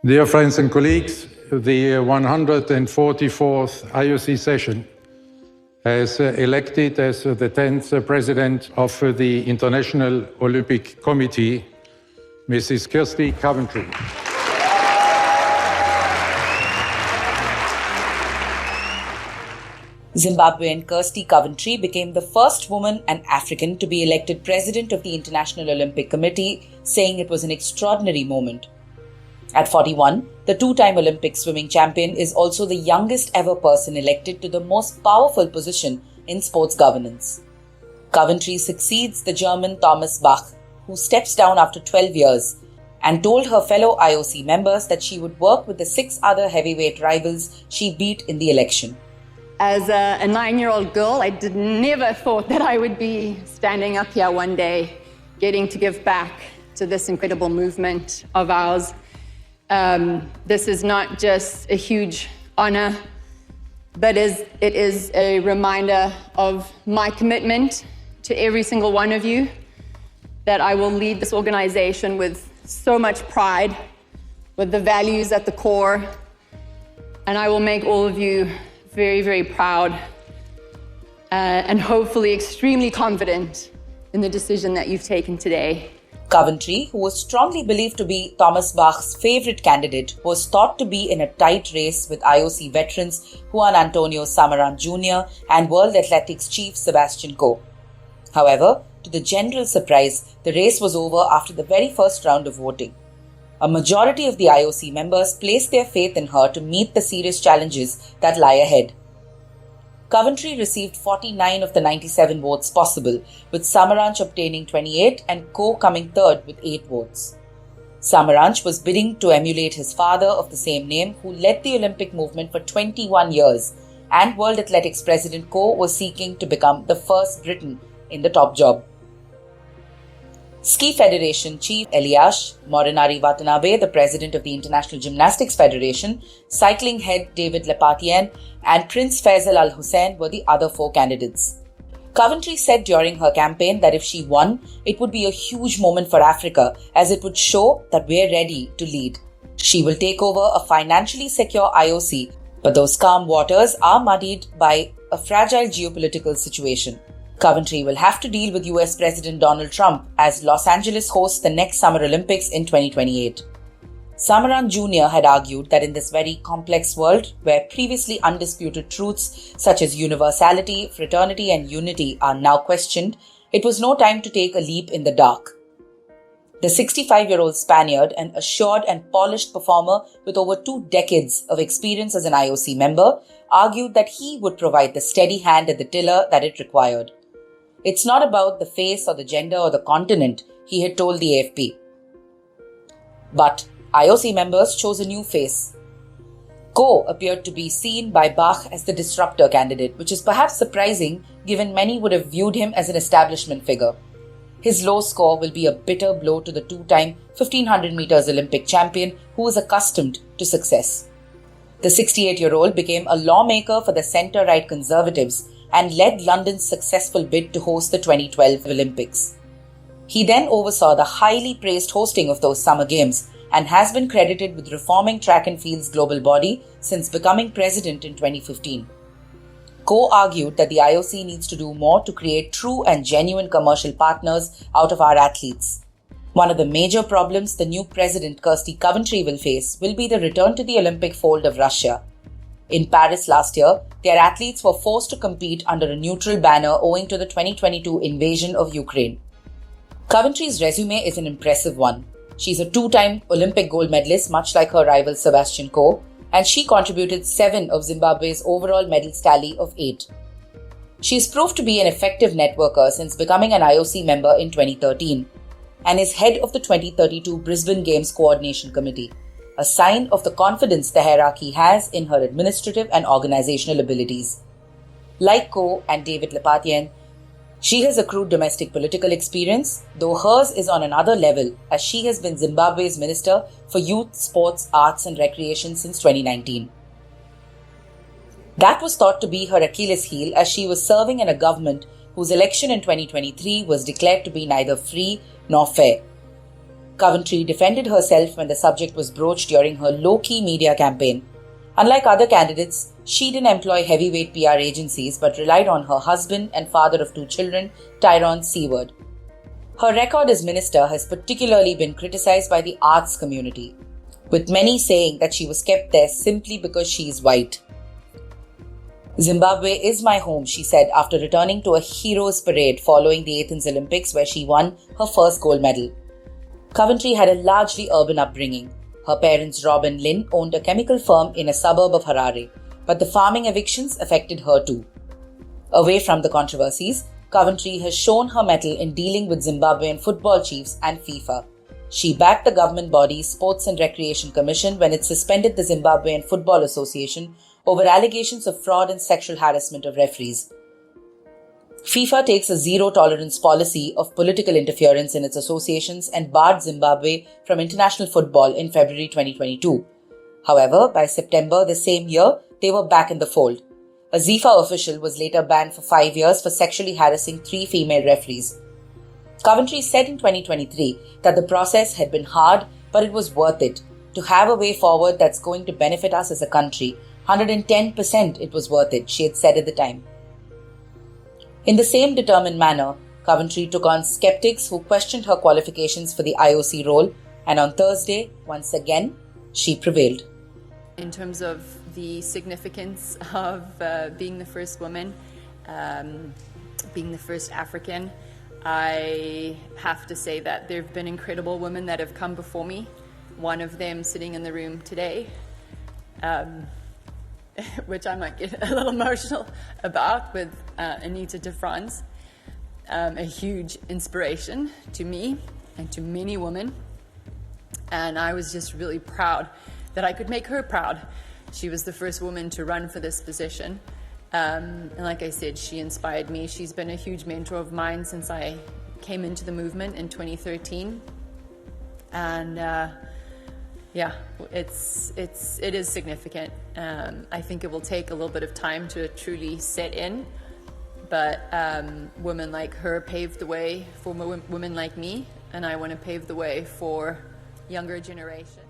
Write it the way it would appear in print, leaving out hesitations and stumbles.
Dear friends and colleagues, the 144th IOC session has elected as the 10th President of the International Olympic Committee, Mrs. Kirsty Coventry. Zimbabwean Kirsty Coventry became the first woman and African to be elected President of the International Olympic Committee, saying it was an extraordinary moment. At 41, the two-time Olympic swimming champion is also the youngest ever person elected to the most powerful position in sports governance. Coventry succeeds the German Thomas Bach, who steps down after 12 years, and told her fellow IOC members that she would work with the 6 other heavyweight rivals she beat in the election. As a 9-year-old girl, I never thought that I would be standing up here one day, getting to give back to this incredible movement of ours. This is not just a huge honor, but it is a reminder of my commitment to every single one of you, that I will lead this organization with so much pride, with the values at the core, and I will make all of you very, very proud and hopefully extremely confident in the decision that you've taken today. Coventry, who was strongly believed to be Thomas Bach's favorite candidate, was thought to be in a tight race with IOC veterans Juan Antonio Samaranch Jr. and World Athletics chief Sebastian Coe. However, to the general surprise, the race was over after the very first round of voting. A majority of the IOC members placed their faith in her to meet the serious challenges that lie ahead. Coventry received 49 of the 97 votes possible, with Samaranch obtaining 28 and Coe coming third with 8 votes. Samaranch was bidding to emulate his father of the same name, who led the Olympic movement for 21 years, and World Athletics President Coe was seeking to become the first Briton in the top job. Ski Federation Chief Eliash Morinari Watanabe, the President of the International Gymnastics Federation, cycling head David Lepatien, and Prince Faisal Al Hussein were the other 4 candidates. Coventry said during her campaign that if she won, it would be a huge moment for Africa, as it would show that we're ready to lead. She will take over a financially secure IOC, but those calm waters are muddied by a fragile geopolitical situation. Coventry will have to deal with US President Donald Trump as Los Angeles hosts the next Summer Olympics in 2028. Samaranch Jr. had argued that in this very complex world, where previously undisputed truths such as universality, fraternity, and unity are now questioned, it was no time to take a leap in the dark. The 65-year-old Spaniard, an assured and polished performer with over 2 decades of experience as an IOC member, argued that he would provide the steady hand at the tiller that it required. It's not about the face or the gender or the continent, he had told the AFP. But IOC members chose a new face. Coe appeared to be seen by Bach as the disruptor candidate, which is perhaps surprising given many would have viewed him as an establishment figure. His low score will be a bitter blow to the 2-time 1500 meters Olympic champion who was accustomed to success. The 68-year-old became a lawmaker for the centre-right Conservatives and led London's successful bid to host the 2012 Olympics. He then oversaw the highly praised hosting of those Summer Games and has been credited with reforming track and field's global body since becoming president in 2015. Coe argued that the IOC needs to do more to create true and genuine commercial partners out of our athletes. One of the major problems the new president Kirsty Coventry will face will be the return to the Olympic fold of Russia. In Paris last year, their athletes were forced to compete under a neutral banner owing to the 2022 invasion of Ukraine. Coventry's resume is an impressive one. She's a 2-time Olympic gold medalist, much like her rival Sebastian Coe, and she contributed 7 of Zimbabwe's overall medals tally of 8. She's proved to be an effective networker since becoming an IOC member in 2013 and is head of the 2032 Brisbane Games Coordination Committee, a sign of the confidence the hierarchy has in her administrative and organizational abilities. Like Coe and David Lepatien, she has accrued domestic political experience, though hers is on another level as she has been Zimbabwe's Minister for Youth, Sports, Arts and Recreation since 2019. That was thought to be her Achilles heel as she was serving in a government whose election in 2023 was declared to be neither free nor fair. Coventry defended herself when the subject was broached during her low-key media campaign. Unlike other candidates, she didn't employ heavyweight PR agencies but relied on her husband and father of 2 children, Tyrone Seward. Her record as minister has particularly been criticized by the arts community, with many saying that she was kept there simply because she is white. Zimbabwe is my home, she said after returning to a heroes parade following the Athens Olympics where she won her first gold medal. Coventry had a largely urban upbringing. Her parents, Rob and Lynn, owned a chemical firm in a suburb of Harare, but the farming evictions affected her too. Away from the controversies, Coventry has shown her mettle in dealing with Zimbabwean football chiefs and FIFA. She backed the government body Sports and Recreation Commission when it suspended the Zimbabwean Football Association over allegations of fraud and sexual harassment of referees. FIFA takes a zero-tolerance policy of political interference in its associations and barred Zimbabwe from international football in February 2022. However, by September the same year, they were back in the fold. A FIFA official was later banned for 5 years for sexually harassing 3 female referees. Coventry said in 2023 that the process had been hard, but it was worth it. To have a way forward that's going to benefit us as a country, 110% it was worth it, she had said at the time. In the same determined manner, Coventry took on skeptics who questioned her qualifications for the IOC role, and on Thursday, once again, she prevailed. In terms of the significance of being the first woman, being the first African, I have to say that there have been incredible women that have come before me. One of them sitting in the room today, which I might get a little emotional about, with Anita de France, a huge inspiration to me and to many women. And I was just really proud that I could make her proud. She was the first woman to run for this position. And like I said, she inspired me. She's been a huge mentor of mine since I came into the movement in 2013. And yeah, it is significant. I think it will take a little bit of time to truly set in, but women like her paved the way for women like me, and I want to pave the way for younger generation.